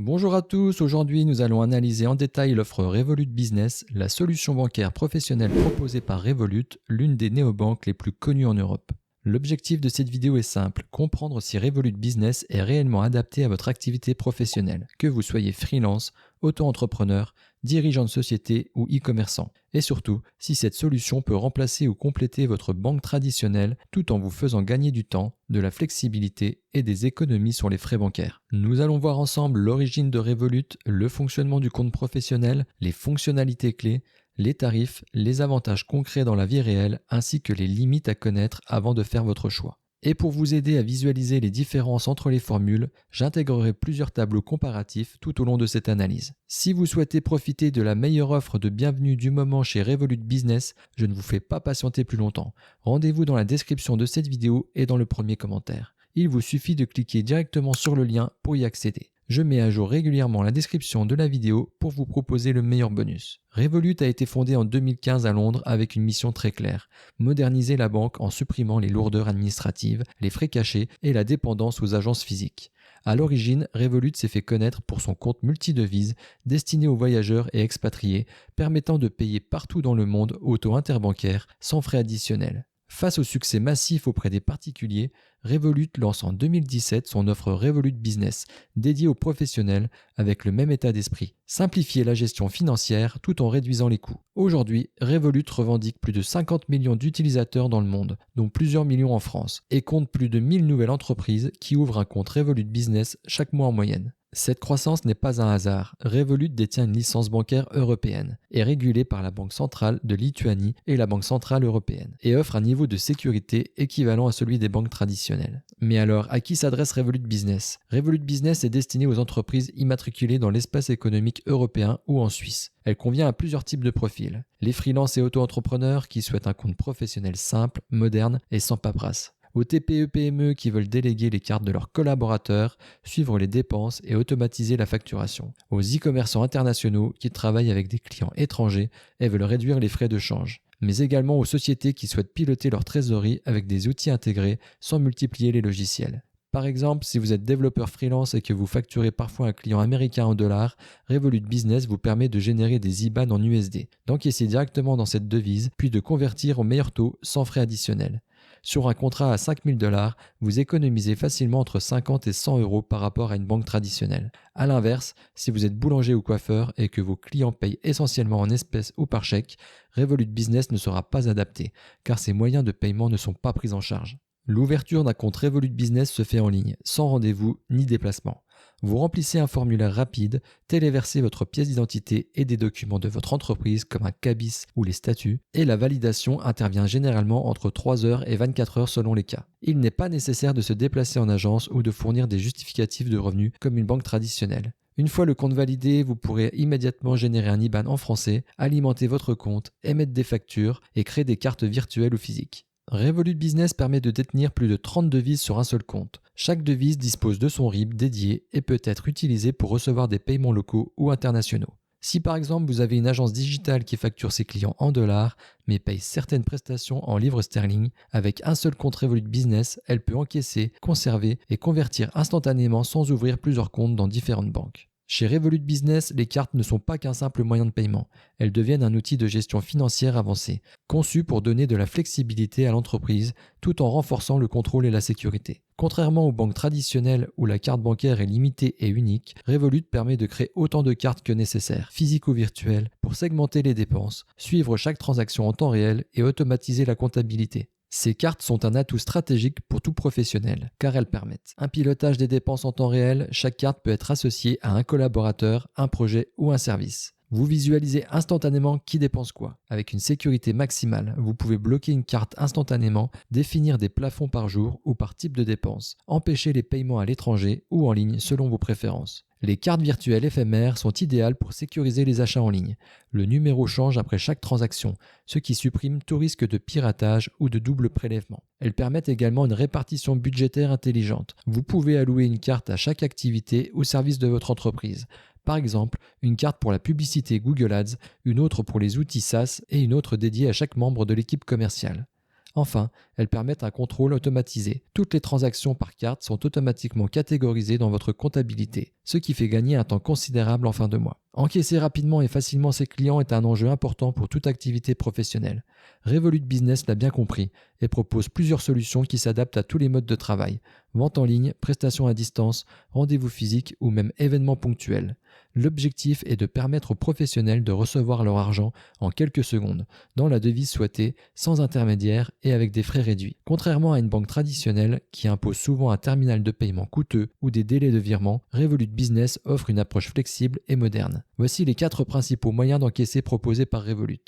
Bonjour à tous, aujourd'hui nous allons analyser en détail l'offre Revolut Business, la solution bancaire professionnelle proposée par Revolut, l'une des néobanques les plus connues en Europe. L'objectif de cette vidéo est simple, comprendre si Revolut Business est réellement adapté à votre activité professionnelle, que vous soyez freelance, auto-entrepreneur, dirigeant de société ou e-commerçant. Et surtout, si cette solution peut remplacer ou compléter votre banque traditionnelle tout en vous faisant gagner du temps, de la flexibilité et des économies sur les frais bancaires. Nous allons voir ensemble l'origine de Revolut, le fonctionnement du compte professionnel, les fonctionnalités clés, les tarifs, les avantages concrets dans la vie réelle ainsi que les limites à connaître avant de faire votre choix. Et pour vous aider à visualiser les différences entre les formules, j'intégrerai plusieurs tableaux comparatifs tout au long de cette analyse. Si vous souhaitez profiter de la meilleure offre de bienvenue du moment chez Revolut Business, je ne vous fais pas patienter plus longtemps. Rendez-vous dans la description de cette vidéo et dans le premier commentaire. Il vous suffit de cliquer directement sur le lien pour y accéder. Je mets à jour régulièrement la description de la vidéo pour vous proposer le meilleur bonus. Revolut a été fondé en 2015 à Londres avec une mission très claire, moderniser la banque en supprimant les lourdeurs administratives, les frais cachés et la dépendance aux agences physiques. À l'origine, Revolut s'est fait connaître pour son compte multidevises destiné aux voyageurs et expatriés, permettant de payer partout dans le monde au taux interbancaire sans frais additionnels. Face au succès massif auprès des particuliers, Revolut lance en 2017 son offre Revolut Business, dédiée aux professionnels avec le même état d'esprit, simplifier la gestion financière tout en réduisant les coûts. Aujourd'hui, Revolut revendique plus de 50 millions d'utilisateurs dans le monde, dont plusieurs millions en France, et compte plus de 1000 nouvelles entreprises qui ouvrent un compte Revolut Business chaque mois en moyenne. Cette croissance n'est pas un hasard. Revolut détient une licence bancaire européenne, est régulée par la Banque centrale de Lituanie et la Banque centrale européenne, et offre un niveau de sécurité équivalent à celui des banques traditionnelles. Mais alors, à qui s'adresse Revolut Business ? Revolut Business est destiné aux entreprises immatriculées dans l'espace économique européen ou en Suisse. Elle convient à plusieurs types de profils. Les freelances et auto-entrepreneurs qui souhaitent un compte professionnel simple, moderne et sans paperasse. Aux TPE-PME qui veulent déléguer les cartes de leurs collaborateurs, suivre les dépenses et automatiser la facturation. Aux e-commerçants internationaux qui travaillent avec des clients étrangers et veulent réduire les frais de change. Mais également aux sociétés qui souhaitent piloter leur trésorerie avec des outils intégrés sans multiplier les logiciels. Par exemple, si vous êtes développeur freelance et que vous facturez parfois un client américain en dollars, Revolut Business vous permet de générer des IBAN en USD, d'encaisser directement dans cette devise, puis de convertir au meilleur taux sans frais additionnels. Sur un contrat à 5 000 $, vous économisez facilement entre 50 et 100 € par rapport à une banque traditionnelle. A l'inverse, si vous êtes boulanger ou coiffeur et que vos clients payent essentiellement en espèces ou par chèque, Revolut Business ne sera pas adapté, car ces moyens de paiement ne sont pas pris en charge. L'ouverture d'un compte Revolut Business se fait en ligne, sans rendez-vous ni déplacement. Vous remplissez un formulaire rapide, téléversez votre pièce d'identité et des documents de votre entreprise comme un cabis ou les statuts, et la validation intervient généralement entre 3 heures et 24 heures selon les cas. Il n'est pas nécessaire de se déplacer en agence ou de fournir des justificatifs de revenus comme une banque traditionnelle. Une fois le compte validé, vous pourrez immédiatement générer un IBAN en français, alimenter votre compte, émettre des factures et créer des cartes virtuelles ou physiques. Revolut Business permet de détenir plus de 30 devises sur un seul compte. Chaque devise dispose de son RIB dédié et peut être utilisée pour recevoir des paiements locaux ou internationaux. Si par exemple vous avez une agence digitale qui facture ses clients en dollars mais paye certaines prestations en livres sterling, avec un seul compte Revolut Business, elle peut encaisser, conserver et convertir instantanément sans ouvrir plusieurs comptes dans différentes banques. Chez Revolut Business, les cartes ne sont pas qu'un simple moyen de paiement. Elles deviennent un outil de gestion financière avancé, conçu pour donner de la flexibilité à l'entreprise tout en renforçant le contrôle et la sécurité. Contrairement aux banques traditionnelles où la carte bancaire est limitée et unique, Revolut permet de créer autant de cartes que nécessaire, physiques ou virtuelles, pour segmenter les dépenses, suivre chaque transaction en temps réel et automatiser la comptabilité. Ces cartes sont un atout stratégique pour tout professionnel, car elles permettent un pilotage des dépenses en temps réel. Chaque carte peut être associée à un collaborateur, un projet ou un service. Vous visualisez instantanément qui dépense quoi. Avec une sécurité maximale, vous pouvez bloquer une carte instantanément, définir des plafonds par jour ou par type de dépense, empêcher les paiements à l'étranger ou en ligne selon vos préférences. Les cartes virtuelles éphémères sont idéales pour sécuriser les achats en ligne. Le numéro change après chaque transaction, ce qui supprime tout risque de piratage ou de double prélèvement. Elles permettent également une répartition budgétaire intelligente. Vous pouvez allouer une carte à chaque activité ou service de votre entreprise. Par exemple, une carte pour la publicité Google Ads, une autre pour les outils SaaS et une autre dédiée à chaque membre de l'équipe commerciale. Enfin, elles permettent un contrôle automatisé. Toutes les transactions par carte sont automatiquement catégorisées dans votre comptabilité, ce qui fait gagner un temps considérable en fin de mois. Encaisser rapidement et facilement ses clients est un enjeu important pour toute activité professionnelle. Revolut Business l'a bien compris et propose plusieurs solutions qui s'adaptent à tous les modes de travail: vente en ligne, prestations à distance, rendez-vous physiques ou même événements ponctuels. L'objectif est de permettre aux professionnels de recevoir leur argent en quelques secondes, dans la devise souhaitée, sans intermédiaire et avec des frais réduits. Contrairement à une banque traditionnelle qui impose souvent un terminal de paiement coûteux ou des délais de virement, Revolut Business offre une approche flexible et moderne. Voici les 4 principaux moyens d'encaisser proposés par Revolut.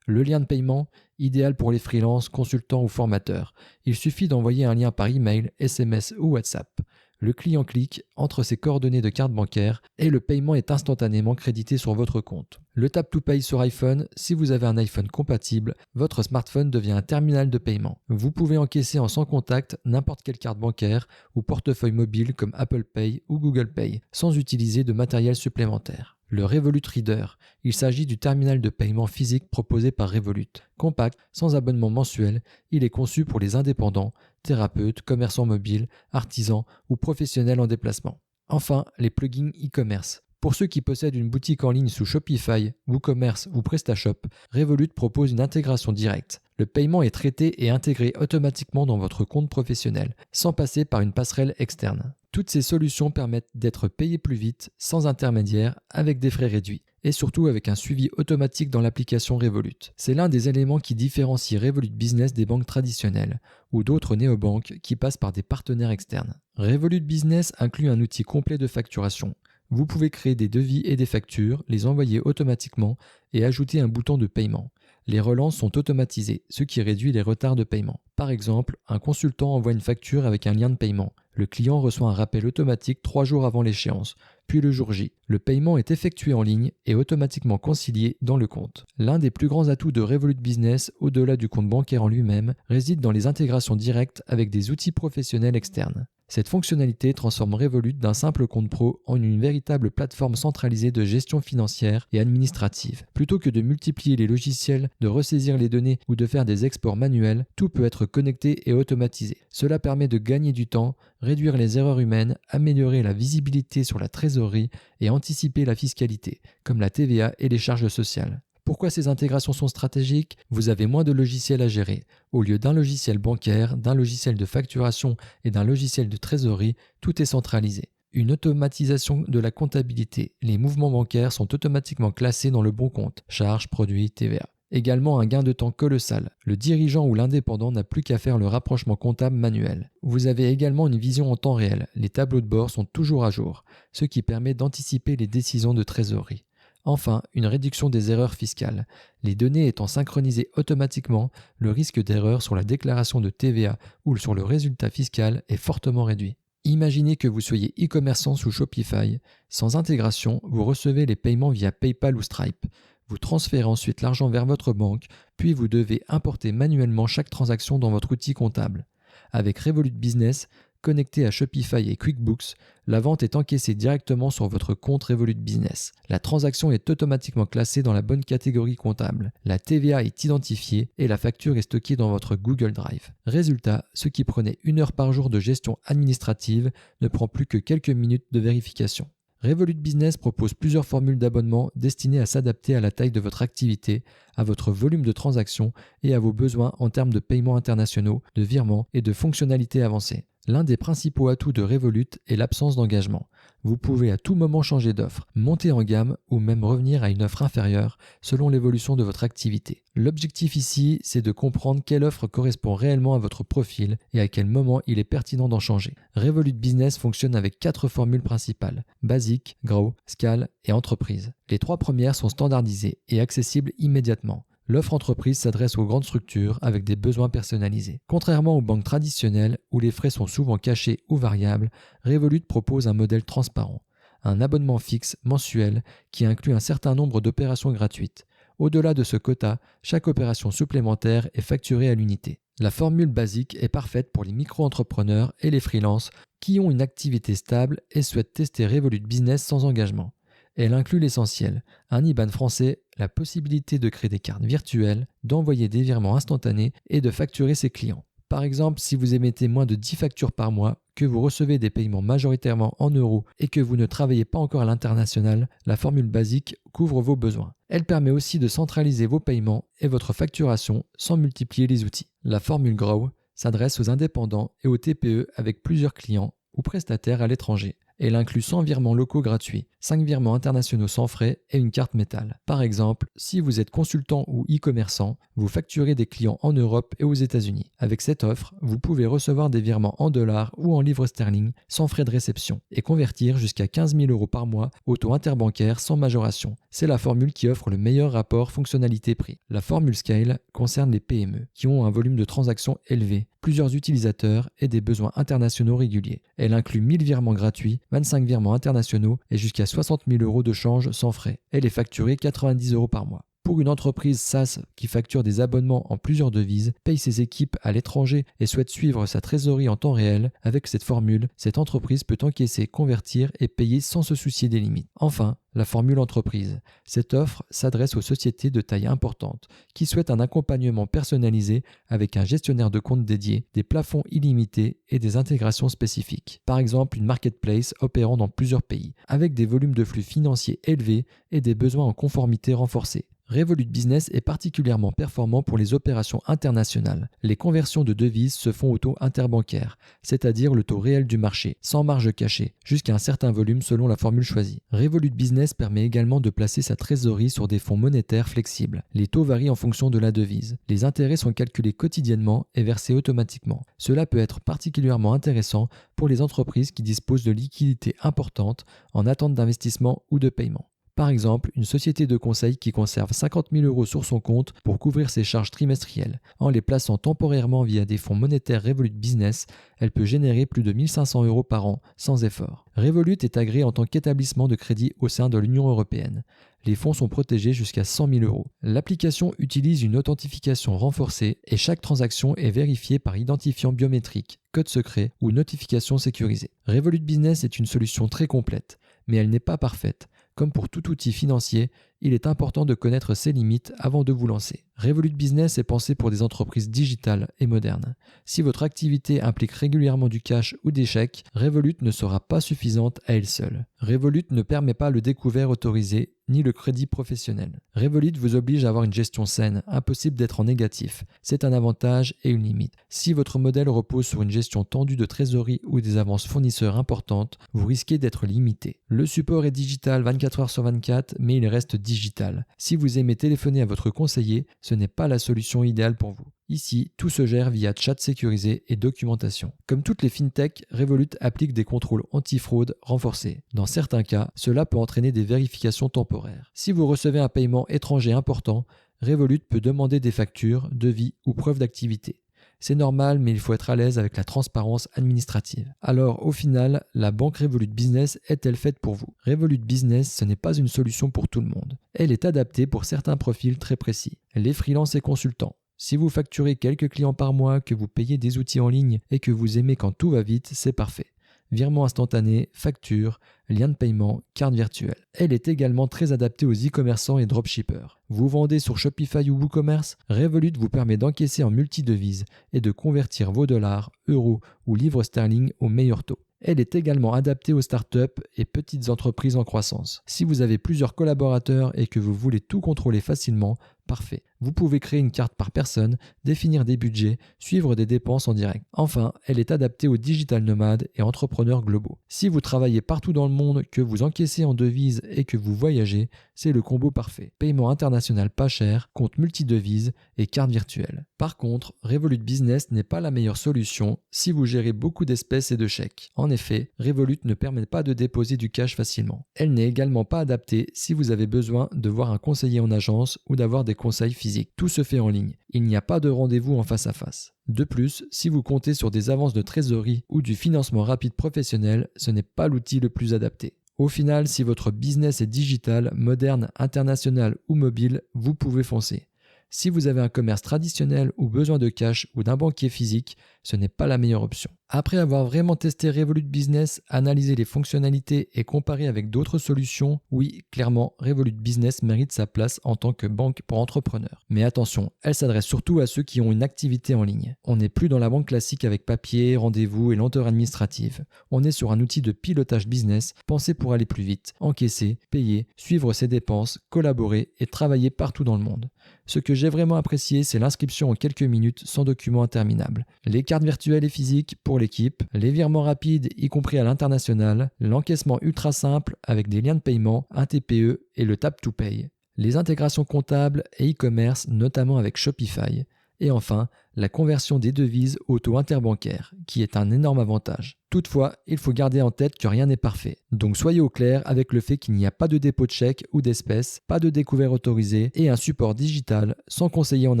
Le lien de paiement, idéal pour les freelances, consultants ou formateurs. Il suffit d'envoyer un lien par email, SMS ou WhatsApp. Le client clique, entre ses coordonnées de carte bancaire et le paiement est instantanément crédité sur votre compte. Le Tap to Pay sur iPhone, si vous avez un iPhone compatible, votre smartphone devient un terminal de paiement. Vous pouvez encaisser en sans contact n'importe quelle carte bancaire ou portefeuille mobile comme Apple Pay ou Google Pay, sans utiliser de matériel supplémentaire. Le Revolut Reader, il s'agit du terminal de paiement physique proposé par Revolut. Compact, sans abonnement mensuel, il est conçu pour les indépendants, thérapeutes, commerçants mobiles, artisans ou professionnels en déplacement. Enfin, les plugins e-commerce. Pour ceux qui possèdent une boutique en ligne sous Shopify, WooCommerce ou PrestaShop, Revolut propose une intégration directe. Le paiement est traité et intégré automatiquement dans votre compte professionnel, sans passer par une passerelle externe. Toutes ces solutions permettent d'être payé plus vite, sans intermédiaire, avec des frais réduits, et surtout avec un suivi automatique dans l'application Revolut. C'est l'un des éléments qui différencie Revolut Business des banques traditionnelles, ou d'autres néobanques qui passent par des partenaires externes. Revolut Business inclut un outil complet de facturation. Vous pouvez créer des devis et des factures, les envoyer automatiquement et ajouter un bouton de paiement. Les relances sont automatisées, ce qui réduit les retards de paiement. Par exemple, un consultant envoie une facture avec un lien de paiement. Le client reçoit un rappel automatique 3 jours avant l'échéance, puis le jour J. Le paiement est effectué en ligne et automatiquement concilié dans le compte. L'un des plus grands atouts de Revolut Business, au-delà du compte bancaire en lui-même, réside dans les intégrations directes avec des outils professionnels externes. Cette fonctionnalité transforme Revolut d'un simple compte pro en une véritable plateforme centralisée de gestion financière et administrative. Plutôt que de multiplier les logiciels, de ressaisir les données ou de faire des exports manuels, tout peut être connecté et automatisé. Cela permet de gagner du temps, réduire les erreurs humaines, améliorer la visibilité sur la trésorerie et anticiper la fiscalité, comme la TVA et les charges sociales. Pourquoi ces intégrations sont stratégiques? Vous avez moins de logiciels à gérer. Au lieu d'un logiciel bancaire, d'un logiciel de facturation et d'un logiciel de trésorerie, tout est centralisé. Une automatisation de la comptabilité. Les mouvements bancaires sont automatiquement classés dans le bon compte. Charges, produits, TVA. Également un gain de temps colossal. Le dirigeant ou l'indépendant n'a plus qu'à faire le rapprochement comptable manuel. Vous avez également une vision en temps réel. Les tableaux de bord sont toujours à jour, ce qui permet d'anticiper les décisions de trésorerie. Enfin, une réduction des erreurs fiscales. Les données étant synchronisées automatiquement, le risque d'erreur sur la déclaration de TVA ou sur le résultat fiscal est fortement réduit. Imaginez que vous soyez e-commerçant sous Shopify. Sans intégration, vous recevez les paiements via PayPal ou Stripe. Vous transférez ensuite l'argent vers votre banque, puis vous devez importer manuellement chaque transaction dans votre outil comptable. Avec Revolut Business, connecté à Shopify et QuickBooks, la vente est encaissée directement sur votre compte Revolut Business. La transaction est automatiquement classée dans la bonne catégorie comptable. La TVA est identifiée et la facture est stockée dans votre Google Drive. Résultat, ce qui prenait 1 heure par jour de gestion administrative ne prend plus que quelques minutes de vérification. Revolut Business propose plusieurs formules d'abonnement destinées à s'adapter à la taille de votre activité, à votre volume de transactions et à vos besoins en termes de paiements internationaux, de virements et de fonctionnalités avancées. L'un des principaux atouts de Revolut est l'absence d'engagement. Vous pouvez à tout moment changer d'offre, monter en gamme ou même revenir à une offre inférieure selon l'évolution de votre activité. L'objectif ici, c'est de comprendre quelle offre correspond réellement à votre profil et à quel moment il est pertinent d'en changer. Revolut Business fonctionne avec 4 formules principales: Basique, Grow, Scale et Entreprise. Les 3 premières sont standardisées et accessibles immédiatement. L'offre entreprise s'adresse aux grandes structures avec des besoins personnalisés. Contrairement aux banques traditionnelles où les frais sont souvent cachés ou variables, Revolut propose un modèle transparent. Un abonnement fixe mensuel qui inclut un certain nombre d'opérations gratuites. Au-delà de ce quota, chaque opération supplémentaire est facturée à l'unité. La formule basique est parfaite pour les micro-entrepreneurs et les freelances qui ont une activité stable et souhaitent tester Revolut Business sans engagement. Elle inclut l'essentiel, un IBAN français, la possibilité de créer des cartes virtuelles, d'envoyer des virements instantanés et de facturer ses clients. Par exemple, si vous émettez moins de 10 factures par mois, que vous recevez des paiements majoritairement en euros et que vous ne travaillez pas encore à l'international, la formule basique couvre vos besoins. Elle permet aussi de centraliser vos paiements et votre facturation sans multiplier les outils. La formule Grow s'adresse aux indépendants et aux TPE avec plusieurs clients ou prestataires à l'étranger. Elle inclut 100 virements locaux gratuits, 5 virements internationaux sans frais et une carte métal. Par exemple, si vous êtes consultant ou e-commerçant, vous facturez des clients en Europe et aux États-Unis. Avec cette offre, vous pouvez recevoir des virements en dollars ou en livres sterling sans frais de réception et convertir jusqu'à 15 000 € par mois au taux interbancaire sans majoration. C'est la formule qui offre le meilleur rapport fonctionnalité-prix. La formule Scale concerne les PME qui ont un volume de transactions élevé, plusieurs utilisateurs et des besoins internationaux réguliers. Elle inclut 1000 virements gratuits, 25 virements internationaux et jusqu'à 60 000 € de change sans frais. Elle est facturée 90 € par mois. Pour une entreprise SaaS qui facture des abonnements en plusieurs devises, paye ses équipes à l'étranger et souhaite suivre sa trésorerie en temps réel, avec cette formule, cette entreprise peut encaisser, convertir et payer sans se soucier des limites. Enfin, la formule entreprise. Cette offre s'adresse aux sociétés de taille importante qui souhaitent un accompagnement personnalisé avec un gestionnaire de compte dédié, des plafonds illimités et des intégrations spécifiques. Par exemple, une marketplace opérant dans plusieurs pays, avec des volumes de flux financiers élevés et des besoins en conformité renforcés. Revolut Business est particulièrement performant pour les opérations internationales. Les conversions de devises se font au taux interbancaire, c'est-à-dire le taux réel du marché, sans marge cachée, jusqu'à un certain volume selon la formule choisie. Revolut Business permet également de placer sa trésorerie sur des fonds monétaires flexibles. Les taux varient en fonction de la devise. Les intérêts sont calculés quotidiennement et versés automatiquement. Cela peut être particulièrement intéressant pour les entreprises qui disposent de liquidités importantes en attente d'investissement ou de paiement. Par exemple, une société de conseil qui conserve 50 000 € sur son compte pour couvrir ses charges trimestrielles. En les plaçant temporairement via des fonds monétaires Revolut Business, elle peut générer plus de 1 500 € par an sans effort. Revolut est agréé en tant qu'établissement de crédit au sein de l'Union européenne. Les fonds sont protégés jusqu'à 100 000 €. L'application utilise une authentification renforcée et chaque transaction est vérifiée par identifiant biométrique, code secret ou notification sécurisée. Revolut Business est une solution très complète, mais elle n'est pas parfaite. Comme pour tout outil financier, il est important de connaître ses limites avant de vous lancer. Revolut Business est pensé pour des entreprises digitales et modernes. Si votre activité implique régulièrement du cash ou des chèques, Revolut ne sera pas suffisante à elle seule. Revolut ne permet pas le découvert autorisé ni le crédit professionnel. Revolut vous oblige à avoir une gestion saine, impossible d'être en négatif. C'est un avantage et une limite. Si votre modèle repose sur une gestion tendue de trésorerie ou des avances fournisseurs importantes, vous risquez d'être limité. Le support est digital 24 heures sur 24, mais il reste digital. Si vous aimez téléphoner à votre conseiller, ce n'est pas la solution idéale pour vous. Ici, tout se gère via chat sécurisé et documentation. Comme toutes les fintechs, Revolut applique des contrôles anti-fraude renforcés. Dans certains cas, cela peut entraîner des vérifications temporaires. Si vous recevez un paiement étranger important, Revolut peut demander des factures, devis ou preuves d'activité. C'est normal, mais il faut être à l'aise avec la transparence administrative. Alors, au final, la banque Revolut Business est-elle faite pour vous? Revolut Business, ce n'est pas une solution pour tout le monde. Elle est adaptée pour certains profils très précis. Les freelances et consultants. Si vous facturez quelques clients par mois, que vous payez des outils en ligne et que vous aimez quand tout va vite, c'est parfait. Virement instantané, facture, lien de paiement, carte virtuelle. Elle est également très adaptée aux e-commerçants et dropshippers. Vous vendez sur Shopify ou WooCommerce, Revolut vous permet d'encaisser en multidevises et de convertir vos dollars, euros ou livres sterling au meilleur taux. Elle est également adaptée aux startups et petites entreprises en croissance. Si vous avez plusieurs collaborateurs et que vous voulez tout contrôler facilement, parfait. Vous pouvez créer une carte par personne, définir des budgets, suivre des dépenses en direct. Enfin, elle est adaptée aux digital nomades et entrepreneurs globaux. Si vous travaillez partout dans le monde, que vous encaissez en devises et que vous voyagez, c'est le combo parfait. Paiement international pas cher, compte multidevises et carte virtuelle. Par contre, Revolut Business n'est pas la meilleure solution si vous gérez beaucoup d'espèces et de chèques. En effet, Revolut ne permet pas de déposer du cash facilement. Elle n'est également pas adaptée si vous avez besoin de voir un conseiller en agence ou d'avoir des conseils physiques. Tout se fait en ligne. Il n'y a pas de rendez-vous en face à face. De plus, si vous comptez sur des avances de trésorerie ou du financement rapide professionnel, ce n'est pas l'outil le plus adapté. Au final, si votre business est digital, moderne, international ou mobile, vous pouvez foncer. Si vous avez un commerce traditionnel ou besoin de cash ou d'un banquier physique, ce n'est pas la meilleure option. Après avoir vraiment testé Revolut Business, analysé les fonctionnalités et comparé avec d'autres solutions, oui, clairement, Revolut Business mérite sa place en tant que banque pour entrepreneurs. Mais attention, elle s'adresse surtout à ceux qui ont une activité en ligne. On n'est plus dans la banque classique avec papier, rendez-vous et lenteur administrative. On est sur un outil de pilotage business pensé pour aller plus vite, encaisser, payer, suivre ses dépenses, collaborer et travailler partout dans le monde. Ce que j'ai vraiment apprécié, c'est l'inscription en quelques minutes sans document interminable. Les cartes virtuelles et physiques pour l'équipe, les virements rapides y compris à l'international, l'encaissement ultra simple avec des liens de paiement, un TPE et le tap to pay. Les intégrations comptables et e-commerce notamment avec Shopify. Et enfin, la conversion des devises au taux interbancaire, qui est un énorme avantage. Toutefois, il faut garder en tête que rien n'est parfait. Donc soyez au clair avec le fait qu'il n'y a pas de dépôt de chèque ou d'espèces, pas de découvert autorisé et un support digital sans conseiller en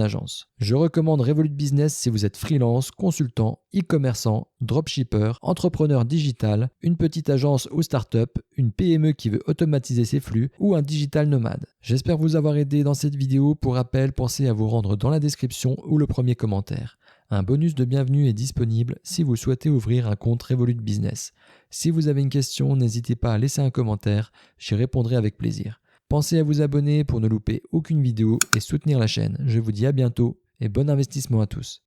agence. Je recommande Revolut Business si vous êtes freelance, consultant, e-commerçant, dropshipper, entrepreneur digital, une petite agence ou start-up, une PME qui veut automatiser ses flux ou un digital nomade. J'espère vous avoir aidé dans cette vidéo. Pour rappel, pensez à vous rendre dans la description ou le premier commentaire. Un bonus de bienvenue est disponible si vous souhaitez ouvrir un compte Revolut Business. Si vous avez une question, n'hésitez pas à laisser un commentaire, j'y répondrai avec plaisir. Pensez à vous abonner pour ne louper aucune vidéo et soutenir la chaîne. Je vous dis à bientôt et bon investissement à tous.